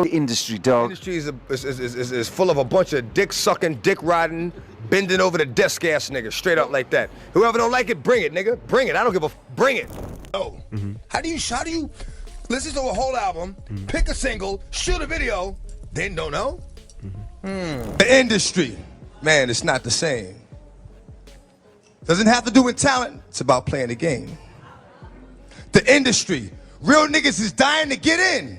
industry, dog. The industry is full of a bunch of dick-sucking, dick-riding, bending over the desk ass niggas, straight up like that. Whoever don't like it, bring it, nigga. Bring it. I don't give a bring it. Oh, how do you listen to a whole album, pick a single, shoot a video, then don't know? The industry, man, it's not the same. Doesn't have to do with talent. It's about playing the game. The industry, real niggas is dying to get in.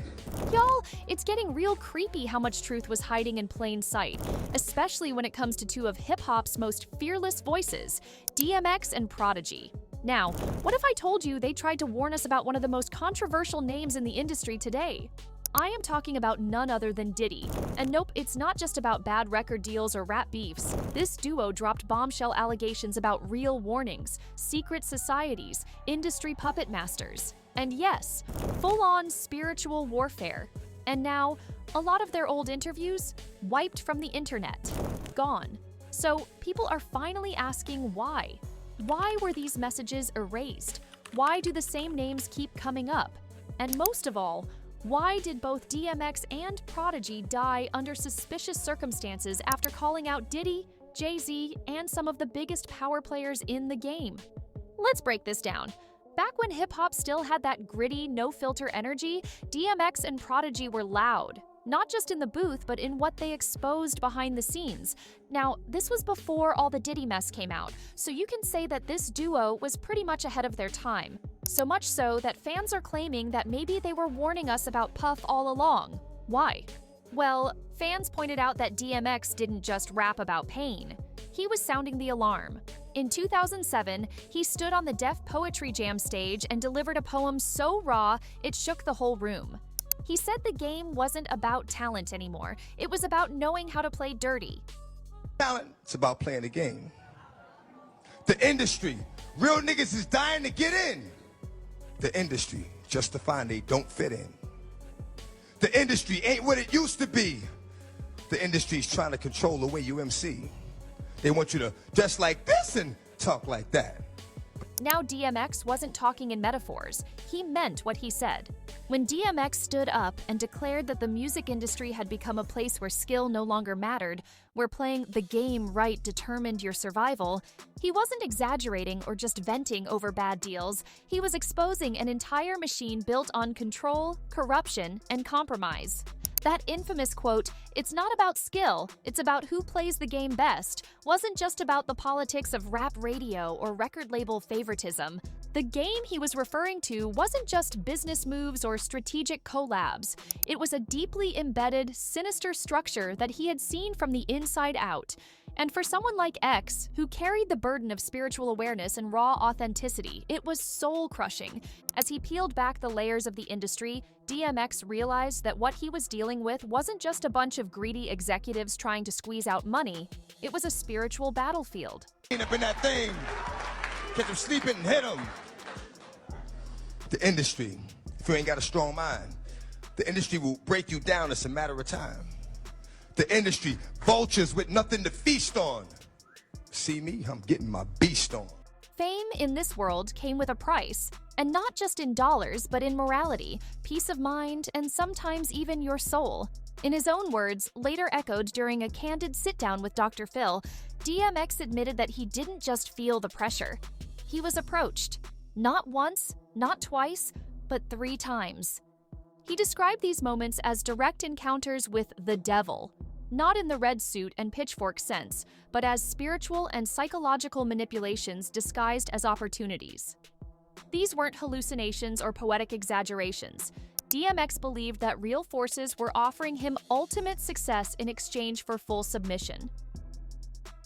Y'all, it's getting real creepy how much truth was hiding in plain sight, especially when it comes to two of hip-hop's most fearless voices, DMX and Prodigy. Now, what if I told you they tried to warn us about one of the most controversial names in the industry today? I am talking about none other than Diddy. And nope, it's not just about bad record deals or rap beefs. This duo dropped bombshell allegations about real warnings, secret societies, industry puppet masters, and yes, full-on spiritual warfare. And now, a lot of their old interviews wiped from the internet, gone. So people are finally asking why. Why were these messages erased? Why do the same names keep coming up? And most of all, why did both DMX and Prodigy die under suspicious circumstances after calling out Diddy, Jay-Z, and some of the biggest power players in the game? Let's break this down. Back when hip-hop still had that gritty, no-filter energy, DMX and Prodigy were loud. Not just in the booth, but in what they exposed behind the scenes. Now, this was before all the Diddy mess came out, so you can say that this duo was pretty much ahead of their time. So much so that fans are claiming that maybe they were warning us about Puff all along. Why? Well, fans pointed out that DMX didn't just rap about pain. He was sounding the alarm. In 2007, he stood on the Def Poetry Jam stage and delivered a poem so raw, it shook the whole room. He said the game wasn't about talent anymore. It was about knowing how to play dirty. Talent, it's about playing the game. The industry, real niggas is dying to get in. The industry, just to find they don't fit in. The industry ain't what it used to be. The industry's trying to control the way you MC. They want you to dress like this and talk like that. Now DMX wasn't talking in metaphors. He meant what he said. When DMX stood up and declared that the music industry had become a place where skill no longer mattered, where playing the game right determined your survival, he wasn't exaggerating or just venting over bad deals. He was exposing an entire machine built on control, corruption, and compromise. That infamous quote, "It's not about skill, it's about who plays the game best," wasn't just about the politics of rap radio or record label favoritism. The game he was referring to wasn't just business moves or strategic collabs. It was a deeply embedded, sinister structure that he had seen from the inside out. And for someone like X, who carried the burden of spiritual awareness and raw authenticity, it was soul-crushing. As he peeled back the layers of the industry, DMX realized that what he was dealing with wasn't just a bunch of greedy executives trying to squeeze out money. It was a spiritual battlefield. Up in that thing, catch him sleeping and hit him. The industry, if you ain't got a strong mind, the industry will break you down. It's a matter of time. The industry, vultures with nothing to feast on. See me, I'm getting my beast on. Fame in this world came with a price, and not just in dollars, but in morality, peace of mind, and sometimes even your soul. In his own words, later echoed during a candid sit-down with Dr. Phil, DMX admitted that he didn't just feel the pressure. He was approached. Not once, not twice, but 3 times. He described these moments as direct encounters with the devil, not in the red suit and pitchfork sense, but as spiritual and psychological manipulations disguised as opportunities. These weren't hallucinations or poetic exaggerations. DMX believed that real forces were offering him ultimate success in exchange for full submission.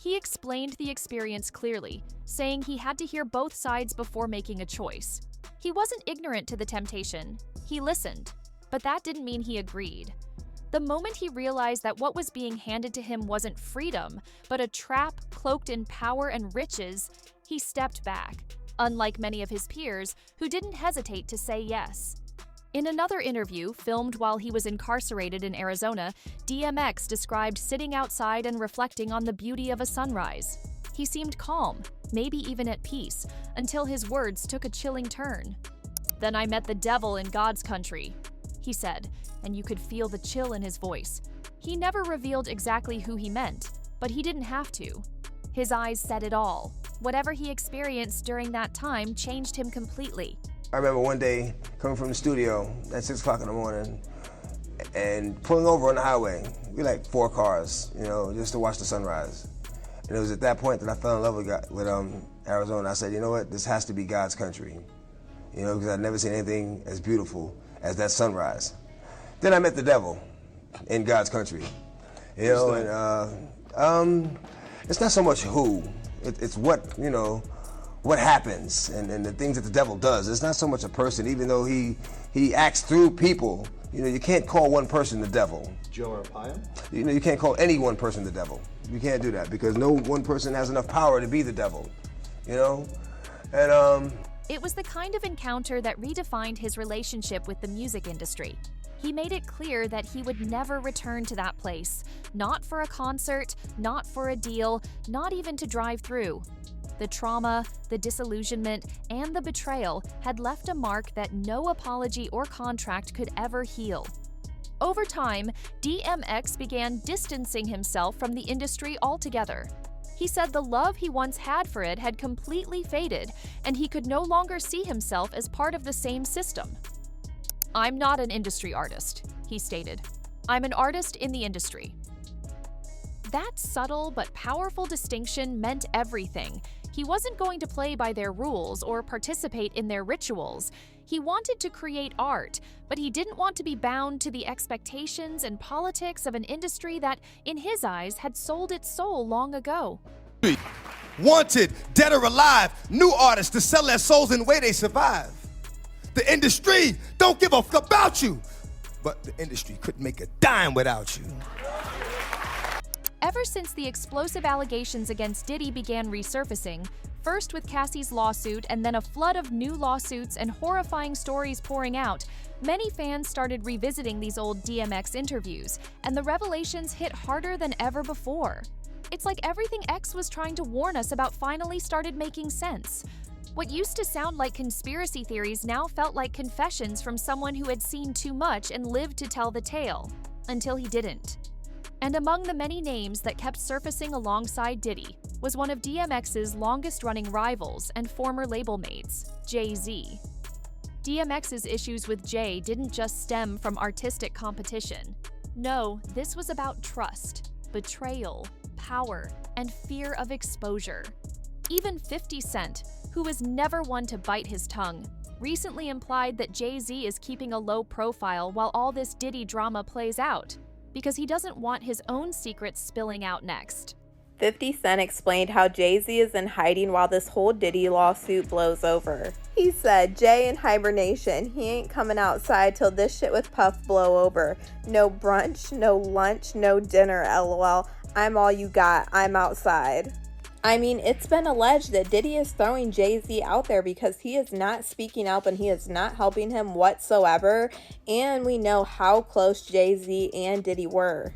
He explained the experience clearly, saying he had to hear both sides before making a choice. He wasn't ignorant to the temptation. He listened. But that didn't mean he agreed. The moment he realized that what was being handed to him wasn't freedom, but a trap cloaked in power and riches, he stepped back, unlike many of his peers who didn't hesitate to say yes. In another interview, filmed while he was incarcerated in Arizona, DMX described sitting outside and reflecting on the beauty of a sunrise. He seemed calm, maybe even at peace, until his words took a chilling turn. "Then I met the devil in God's country." he said, and you could feel the chill in his voice. He never revealed exactly who he meant, but he didn't have to. His eyes said it all. Whatever he experienced during that time changed him completely. I remember one day coming from the studio at 6 o'clock in the morning and pulling over on the highway. We like 4 cars, you know, just to watch the sunrise. And it was at that point that I fell in love with Arizona. I said, you know what, this has to be God's country. You know, because I'd never seen anything as beautiful as that sunrise. Then I met the devil in God's country. You know, and it's not so much who, it's what, you know, what happens and the things that the devil does. It's not so much a person, even though he acts through people. You know, you can't call one person the devil. Joe Arpaio? You know, you can't call any one person the devil. You can't do that because no one person has enough power to be the devil, you know? And It was the kind of encounter that redefined his relationship with the music industry. He made it clear that he would never return to that place. Not for a concert, not for a deal, not even to drive through. The trauma, the disillusionment, and the betrayal had left a mark that no apology or contract could ever heal. Over time, DMX began distancing himself from the industry altogether. He said the love he once had for it had completely faded, and he could no longer see himself as part of the same system. "I'm not an industry artist," he stated. "I'm an artist in the industry." That subtle but powerful distinction meant everything. He wasn't going to play by their rules or participate in their rituals. He wanted to create art, but he didn't want to be bound to the expectations and politics of an industry that, in his eyes, had sold its soul long ago. wanted, dead or alive, new artists to sell their souls in the way they survive. The industry don't give a fuck about you, but the industry couldn't make a dime without you. Ever since the explosive allegations against Diddy began resurfacing, first with Cassie's lawsuit and then a flood of new lawsuits and horrifying stories pouring out, many fans started revisiting these old DMX interviews, and the revelations hit harder than ever before. It's like everything X was trying to warn us about finally started making sense. What used to sound like conspiracy theories now felt like confessions from someone who had seen too much and lived to tell the tale, until he didn't. And among the many names that kept surfacing alongside Diddy was one of DMX's longest-running rivals and former label mates, Jay-Z. DMX's issues with Jay didn't just stem from artistic competition. No, this was about trust, betrayal, power, and fear of exposure. Even 50 Cent, who was never one to bite his tongue, recently implied that Jay-Z is keeping a low profile while all this Diddy drama plays out, because he doesn't want his own secrets spilling out next. 50 Cent explained how Jay-Z is in hiding while this whole Diddy lawsuit blows over. He said, "Jay in hibernation. He ain't coming outside till this shit with Puff blow over. No brunch, no lunch, no dinner, lol. I'm all you got. I'm outside." I mean, it's been alleged that Diddy is throwing Jay-Z out there because he is not speaking up and he is not helping him whatsoever. And we know how close Jay-Z and Diddy were.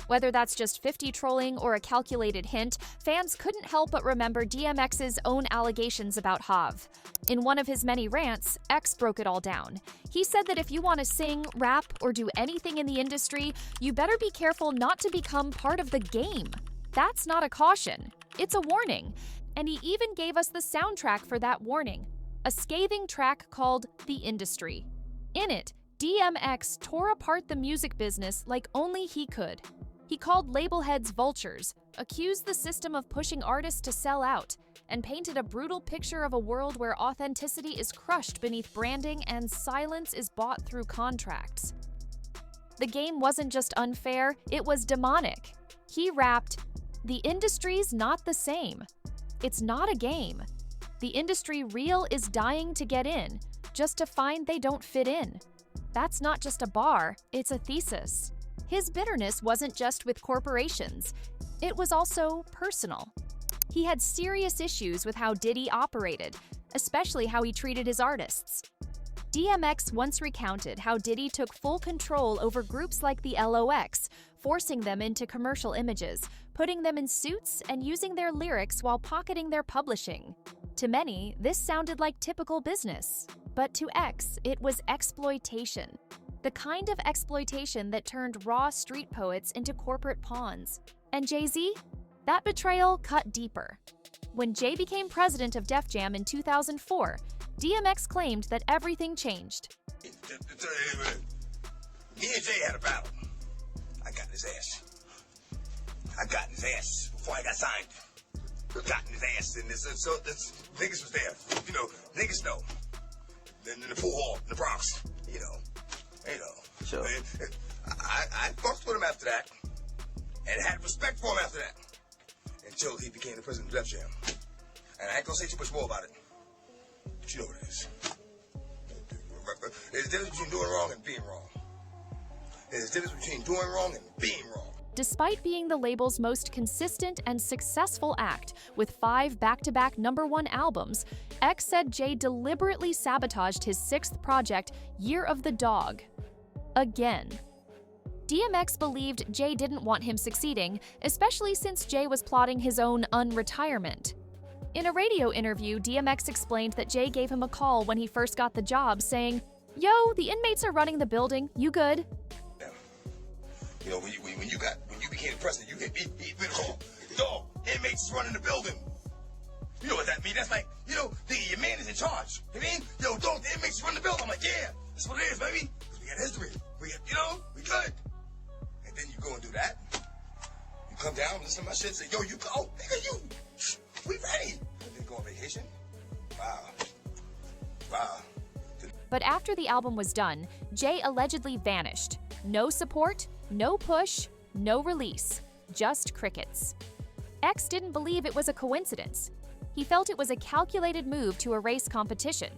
Whether that's just 50 trolling or a calculated hint, fans couldn't help but remember DMX's own allegations about Hav. In one of his many rants, X broke it all down. He said that if you want to sing, rap, or do anything in the industry, you better be careful not to become part of the game. That's not a caution. It's a warning. And he even gave us the soundtrack for that warning, a scathing track called The Industry. In it, DMX tore apart the music business like only he could. He called label heads vultures, accused the system of pushing artists to sell out, and painted a brutal picture of a world where authenticity is crushed beneath branding and silence is bought through contracts. The game wasn't just unfair, it was demonic. He rapped, "The industry's not the same. It's not a game. The industry real is dying to get in, just to find they don't fit in. That's not just a bar, it's a thesis." His bitterness wasn't just with corporations, it was also personal. He had serious issues with how Diddy operated, especially how he treated his artists. DMX once recounted how Diddy took full control over groups like the LOX, forcing them into commercial images, putting them in suits, and using their lyrics while pocketing their publishing. To many, this sounded like typical business, but to X, it was exploitation. The kind of exploitation that turned raw street poets into corporate pawns. And Jay-Z? That betrayal cut deeper. When Jay became president of Def Jam in 2004, DMX claimed that everything changed. Me and Jay had a battle. I got in his ass. I got in his ass before I got signed. Got in his ass, and so niggas was there. You know, niggas know. Then in the pool hall in the Bronx, you know. Sure. I fucked with him after that, and had respect for him after that, until he became the president of Def Jam. And I ain't gonna say too much more about it, but you know what it is. There's a difference between doing wrong and being wrong. There's a difference between doing wrong and being wrong. Despite being the label's most consistent and successful act, with 5 back-to-back #1 albums, X said Jay deliberately sabotaged his 6th project, Year of the Dog. Again. DMX believed Jay didn't want him succeeding, especially since Jay was plotting his own unretirement. In a radio interview, DMX explained that Jay gave him a call when he first got the job, saying, "Yo, the inmates are running the building, you good?" You know, when you became the president, you hit me with a call. Dog, inmates is running the building. You know what that means? That's like, you know, your man is in charge. You mean? Yo, dog, the inmates run the building. I'm like, yeah, that's what it is, baby. Because we got history. We good. And then you go and do that. You come down, listen to my shit, say, yo, you go, nigga, we ready. And then go on vacation. Wow. But after the album was done, Jay allegedly vanished. No support, no push, no release, just crickets. X didn't believe it was a coincidence. He felt it was a calculated move to erase competition.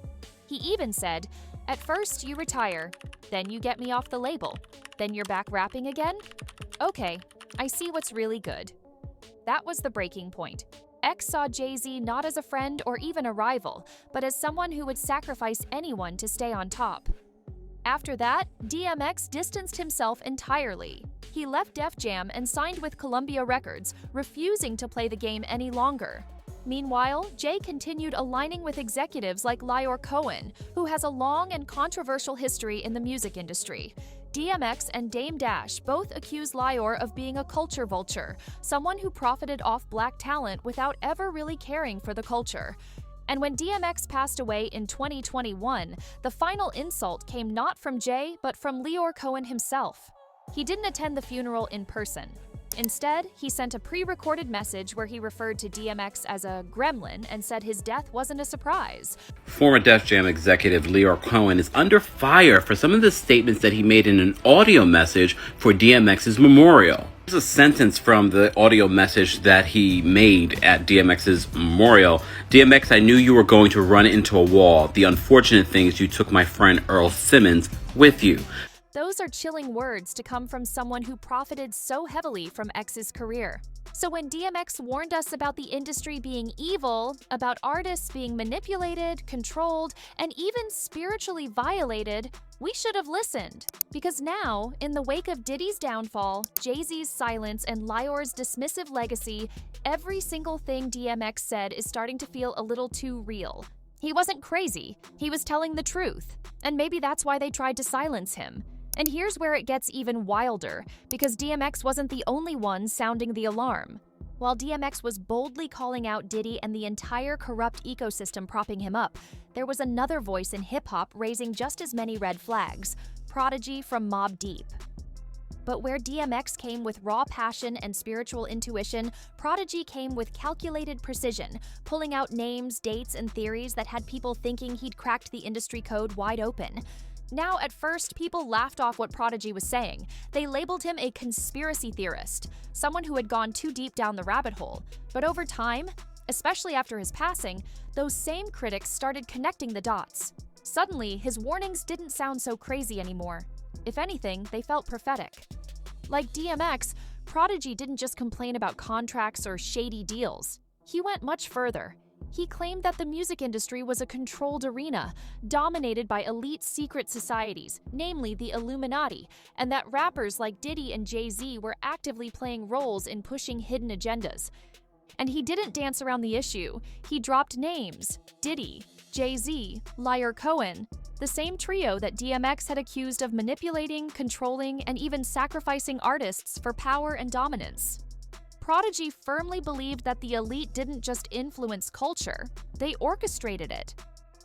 He even said, "At first you retire, then you get me off the label, then you're back rapping again? Okay, I see what's really good." That was the breaking point. X saw Jay-Z not as a friend or even a rival, but as someone who would sacrifice anyone to stay on top. After that, DMX distanced himself entirely. He left Def Jam and signed with Columbia Records, refusing to play the game any longer. Meanwhile, Jay continued aligning with executives like Lyor Cohen, who has a long and controversial history in the music industry. DMX and Dame Dash both accused Lyor of being a culture vulture, someone who profited off black talent without ever really caring for the culture. And when DMX passed away in 2021, the final insult came not from Jay, but from Lyor Cohen himself. He didn't attend the funeral in person. Instead, he sent a pre-recorded message where he referred to DMX as a gremlin and said his death wasn't a surprise. Former Def Jam executive Lyor Cohen is under fire for some of the statements that he made in an audio message for DMX's memorial. Here's a sentence from the audio message that he made at DMX's memorial. "DMX, I knew you were going to run into a wall. The unfortunate thing is you took my friend Earl Simmons with you." Those are chilling words to come from someone who profited so heavily from X's career. So when DMX warned us about the industry being evil, about artists being manipulated, controlled, and even spiritually violated, we should have listened. Because now, in the wake of Diddy's downfall, Jay-Z's silence, and Lyor's dismissive legacy, every single thing DMX said is starting to feel a little too real. He wasn't crazy, he was telling the truth. And maybe that's why they tried to silence him. And here's where it gets even wilder, because DMX wasn't the only one sounding the alarm. While DMX was boldly calling out Diddy and the entire corrupt ecosystem propping him up, there was another voice in hip-hop raising just as many red flags: Prodigy from Mobb Deep. But where DMX came with raw passion and spiritual intuition, Prodigy came with calculated precision, pulling out names, dates, and theories that had people thinking he'd cracked the industry code wide open. Now, at first, people laughed off what Prodigy was saying. They labeled him a conspiracy theorist, someone who had gone too deep down the rabbit hole. But over time, especially after his passing, those same critics started connecting the dots. Suddenly, his warnings didn't sound so crazy anymore. If anything, they felt prophetic. Like DMX, Prodigy didn't just complain about contracts or shady deals. He went much further. He claimed that the music industry was a controlled arena, dominated by elite secret societies, namely the Illuminati, and that rappers like Diddy and Jay-Z were actively playing roles in pushing hidden agendas. And he didn't dance around the issue. He dropped names: Diddy, Jay-Z, Lyor Cohen, the same trio that DMX had accused of manipulating, controlling, and even sacrificing artists for power and dominance. Prodigy firmly believed that the elite didn't just influence culture, they orchestrated it.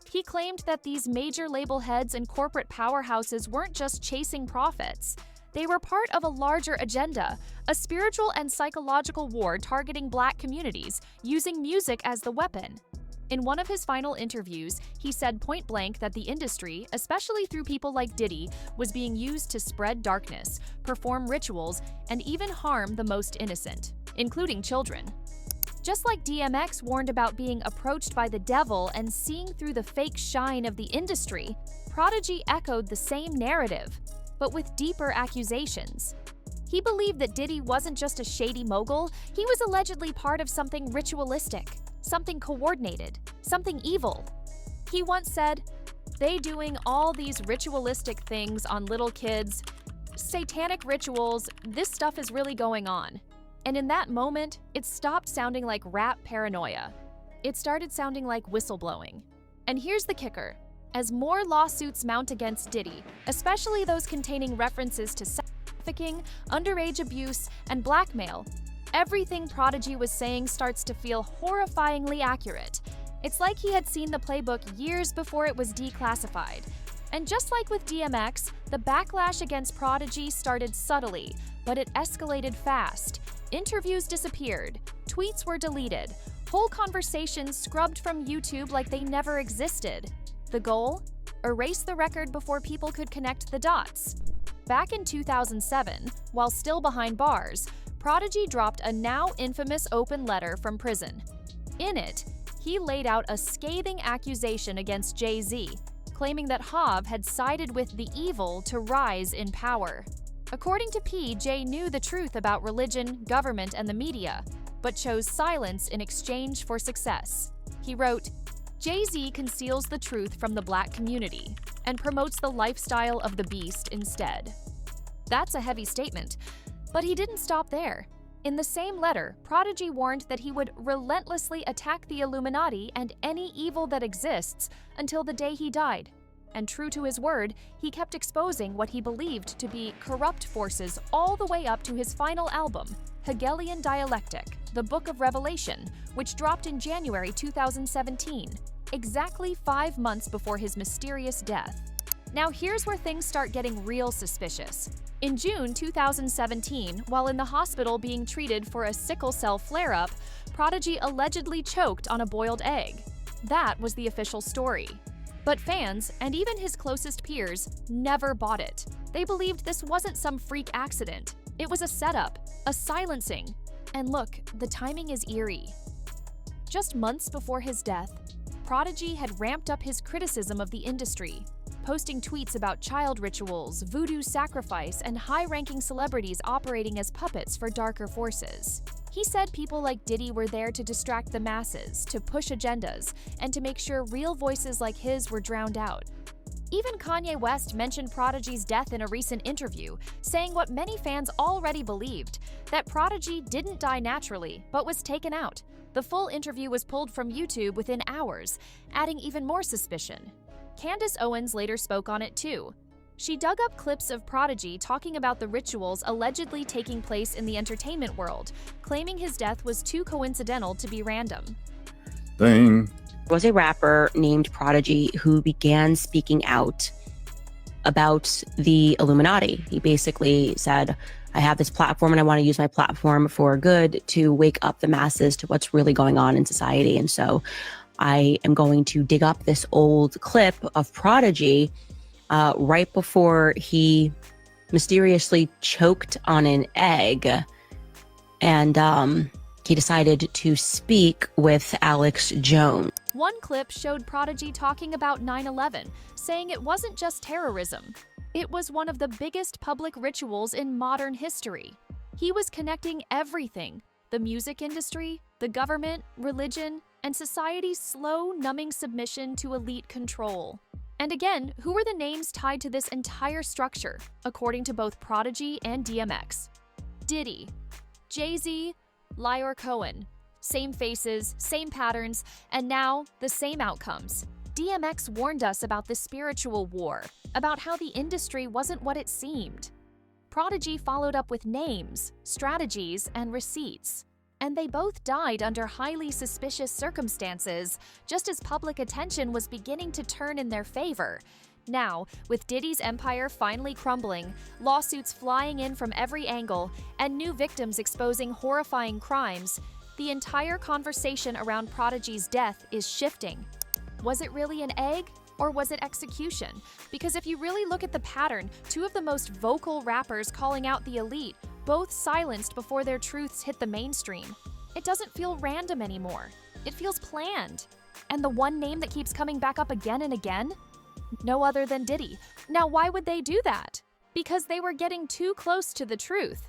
He claimed that these major label heads and corporate powerhouses weren't just chasing profits. They were part of a larger agenda, a spiritual and psychological war targeting Black communities, using music as the weapon. In one of his final interviews, he said point blank that the industry, especially through people like Diddy, was being used to spread darkness, perform rituals, and even harm the most innocent, including children. Just like DMX warned about being approached by the devil and seeing through the fake shine of the industry, Prodigy echoed the same narrative, but with deeper accusations. He believed that Diddy wasn't just a shady mogul, he was allegedly part of something ritualistic, something coordinated, something evil. He once said, "They doing all these ritualistic things on little kids, satanic rituals, this stuff is really going on." And in that moment, it stopped sounding like rap paranoia. It started sounding like whistleblowing. And here's the kicker. As more lawsuits mount against Diddy, especially those containing references to sex trafficking, underage abuse, and blackmail, everything Prodigy was saying starts to feel horrifyingly accurate. It's like he had seen the playbook years before it was declassified. And just like with DMX, the backlash against Prodigy started subtly, but it escalated fast. Interviews disappeared, tweets were deleted, whole conversations scrubbed from YouTube like they never existed. The goal? Erase the record before people could connect the dots. Back in 2007, while still behind bars, Prodigy dropped a now infamous open letter from prison. In it, he laid out a scathing accusation against Jay-Z, claiming that Hav had sided with the evil to rise in power. According to P, Jay knew the truth about religion, government, and the media, but chose silence in exchange for success. He wrote, "Jay-Z conceals the truth from the Black community and promotes the lifestyle of the beast instead." That's a heavy statement, but he didn't stop there. In the same letter, Prodigy warned that he would relentlessly attack the Illuminati and any evil that exists until the day he died. And true to his word, he kept exposing what he believed to be corrupt forces all the way up to his final album, Hegelian Dialectic, the Book of Revelation, which dropped in January 2017, exactly 5 months before his mysterious death. Now here's where things start getting real suspicious. In June 2017, while in the hospital being treated for a sickle cell flare-up, Prodigy allegedly choked on a boiled egg. That was the official story. But fans, and even his closest peers, never bought it. They believed this wasn't some freak accident. It was a setup, a silencing. And look, the timing is eerie. Just months before his death, Prodigy had ramped up his criticism of the industry, posting tweets about child rituals, voodoo sacrifice, and high-ranking celebrities operating as puppets for darker forces. He said people like Diddy were there to distract the masses, to push agendas, and to make sure real voices like his were drowned out. Even Kanye West mentioned Prodigy's death in a recent interview, saying what many fans already believed, that Prodigy didn't die naturally, but was taken out. The full interview was pulled from YouTube within hours, adding even more suspicion. Candace Owens later spoke on it too. She dug up clips of Prodigy talking about the rituals allegedly taking place in the entertainment world, claiming his death was too coincidental to be random. There was a rapper named Prodigy who began speaking out about the Illuminati. He basically said, I have this platform and I want to use my platform for good to wake up the masses to what's really going on in society. And so I am going to dig up this old clip of Prodigy right before he mysteriously choked on an egg. And he decided to speak with Alex Jones. One clip showed Prodigy talking about 9/11, saying it wasn't just terrorism. It was one of the biggest public rituals in modern history. He was connecting everything: the music industry, the government, religion, and society's slow, numbing submission to elite control. And again, who were the names tied to this entire structure, according to both Prodigy and DMX? Diddy, Jay-Z, Lior Cohen. Same faces, same patterns, and now the same outcomes. DMX warned us about the spiritual war, about how the industry wasn't what it seemed. Prodigy followed up with names, strategies, and receipts. And they both died under highly suspicious circumstances, just as public attention was beginning to turn in their favor. Now, with Diddy's empire finally crumbling, lawsuits flying in from every angle, and new victims exposing horrifying crimes, the entire conversation around Prodigy's death is shifting. Was it really an egg, or was it execution? Because if you really look at the pattern, two of the most vocal rappers calling out the elite, both silenced before their truths hit the mainstream. It doesn't feel random anymore. It feels planned. And the one name that keeps coming back up again and again? No other than Diddy. Now, why would they do that? Because they were getting too close to the truth.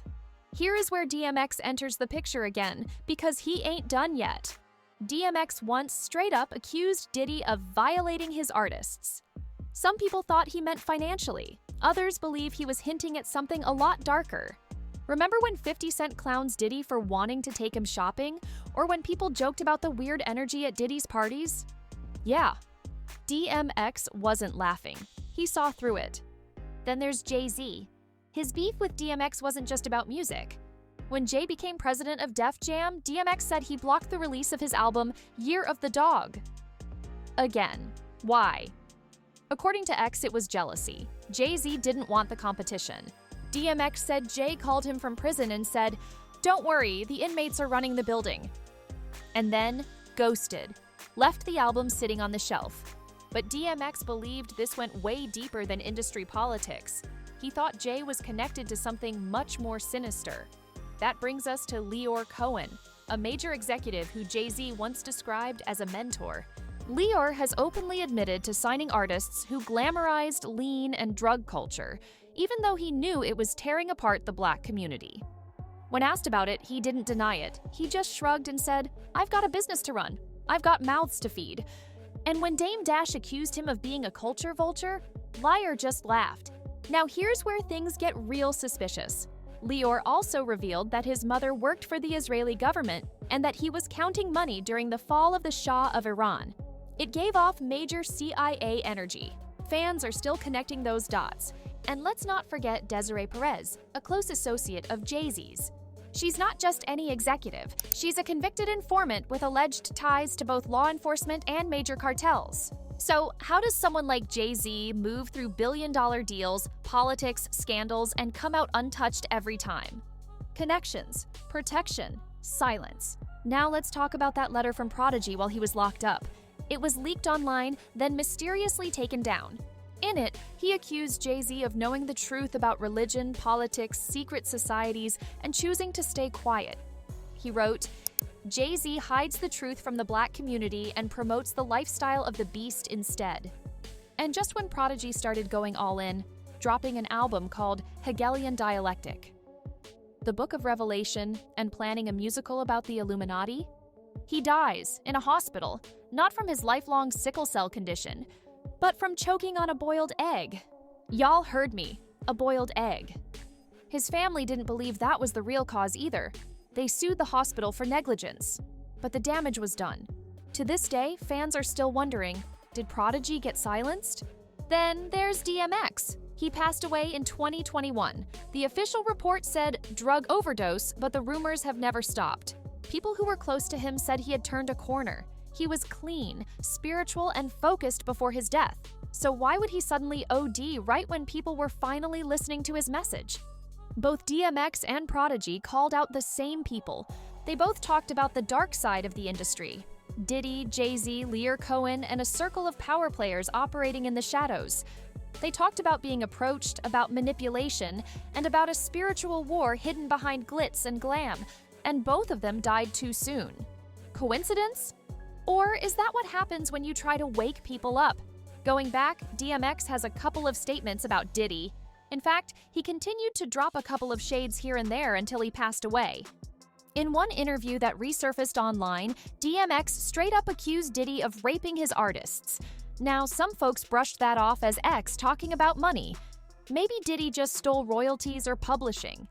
Here is where DMX enters the picture again, because he ain't done yet. DMX once straight up accused Diddy of violating his artists. Some people thought he meant financially. Others believe he was hinting at something a lot darker. Remember when 50 Cent clowns Diddy for wanting to take him shopping? Or when people joked about the weird energy at Diddy's parties? Yeah, DMX wasn't laughing. He saw through it. Then there's Jay-Z. His beef with DMX wasn't just about music. When Jay became president of Def Jam, DMX said he blocked the release of his album Year of the Dog. Again, why? According to X, it was jealousy. Jay-Z didn't want the competition. DMX said Jay called him from prison and said, "Don't worry, the inmates are running the building." And then ghosted, left the album sitting on the shelf. But DMX believed this went way deeper than industry politics. He thought Jay was connected to something much more sinister. That brings us to Leor Cohen, a major executive who Jay-Z once described as a mentor. Leor has openly admitted to signing artists who glamorized lean and drug culture, even though he knew it was tearing apart the Black community. When asked about it, he didn't deny it. He just shrugged and said, "I've got a business to run. I've got mouths to feed." And when Dame Dash accused him of being a culture vulture, Leor just laughed. Now here's where things get real suspicious. Leor also revealed that his mother worked for the Israeli government and that he was counting money during the fall of the Shah of Iran. It gave off major CIA energy. Fans are still connecting those dots. And let's not forget Desiree Perez, a close associate of Jay-Z's. She's not just any executive. She's a convicted informant with alleged ties to both law enforcement and major cartels. So, how does someone like Jay-Z move through billion-dollar deals, politics, scandals, and come out untouched every time? Connections, protection, silence. Now let's talk about that letter from Prodigy while he was locked up. It was leaked online, then mysteriously taken down. In it, he accused Jay-Z of knowing the truth about religion, politics, secret societies, and choosing to stay quiet. He wrote, "Jay-Z hides the truth from the Black community and promotes the lifestyle of the beast instead." And just when Prodigy started going all in, dropping an album called Hegelian Dialectic, the Book of Revelation, and planning a musical about the Illuminati, he dies in a hospital, not from his lifelong sickle cell condition, but from choking on a boiled egg. Y'all heard me, a boiled egg. His family didn't believe that was the real cause either. They sued the hospital for negligence, but the damage was done. To this day, fans are still wondering, did Prodigy get silenced? Then there's DMX. He passed away in 2021. The official report said drug overdose, but the rumors have never stopped. People who were close to him said he had turned a corner. He was clean, spiritual, and focused before his death. So why would he suddenly OD right when people were finally listening to his message? Both DMX and Prodigy called out the same people. They both talked about the dark side of the industry. Diddy, Jay-Z, Leor Cohen, and a circle of power players operating in the shadows. They talked about being approached, about manipulation, and about a spiritual war hidden behind glitz and glam, and both of them died too soon. Coincidence? Or is that what happens when you try to wake people up? Going back, DMX has a couple of statements about Diddy. In fact, he continued to drop a couple of shades here and there until he passed away. In one interview that resurfaced online, DMX straight up accused Diddy of raping his artists. Now, some folks brushed that off as X talking about money. Maybe Diddy just stole royalties or publishing.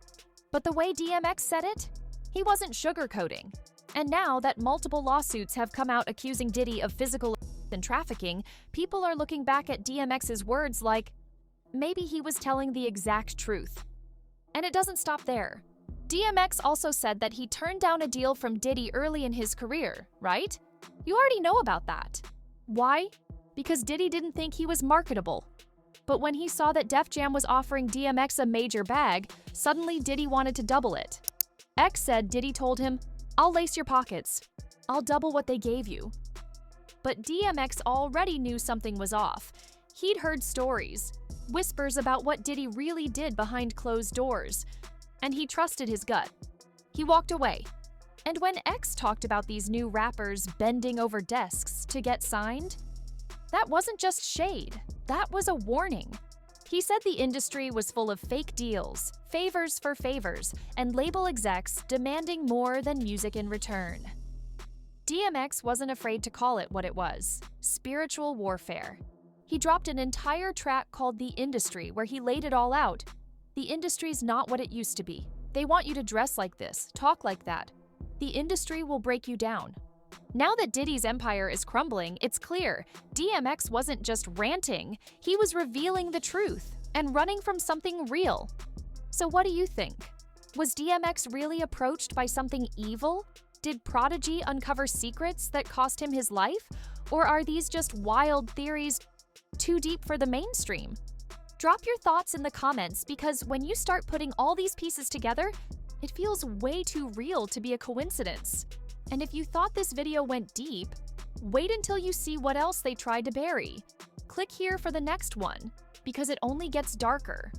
But the way DMX said it, he wasn't sugarcoating. And now that multiple lawsuits have come out accusing Diddy of physical and trafficking, people are looking back at DMX's words like, maybe he was telling the exact truth. And it doesn't stop there. DMX also said that he turned down a deal from Diddy early in his career, right? You already know about that. Why? Because Diddy didn't think he was marketable. But when he saw that Def Jam was offering DMX a major bag, suddenly Diddy wanted to double it. X said Diddy told him, "I'll lace your pockets. I'll double what they gave you." But DMX already knew something was off. He'd heard stories, whispers about what Diddy really did behind closed doors, and he trusted his gut. He walked away. And when X talked about these new rappers bending over desks to get signed, that wasn't just shade, that was a warning. He said the industry was full of fake deals, favors for favors, and label execs demanding more than music in return. DMX wasn't afraid to call it what it was: spiritual warfare. He dropped an entire track called The Industry where he laid it all out. The industry's not what it used to be. They want you to dress like this, talk like that. The industry will break you down. Now that Diddy's empire is crumbling, it's clear DMX wasn't just ranting, he was revealing the truth and running from something real. So what do you think? Was DMX really approached by something evil? Did Prodigy uncover secrets that cost him his life? Or are these just wild theories too deep for the mainstream? Drop your thoughts in the comments, because when you start putting all these pieces together, it feels way too real to be a coincidence. And if you thought this video went deep, wait until you see what else they tried to bury. Click here for the next one, because it only gets darker.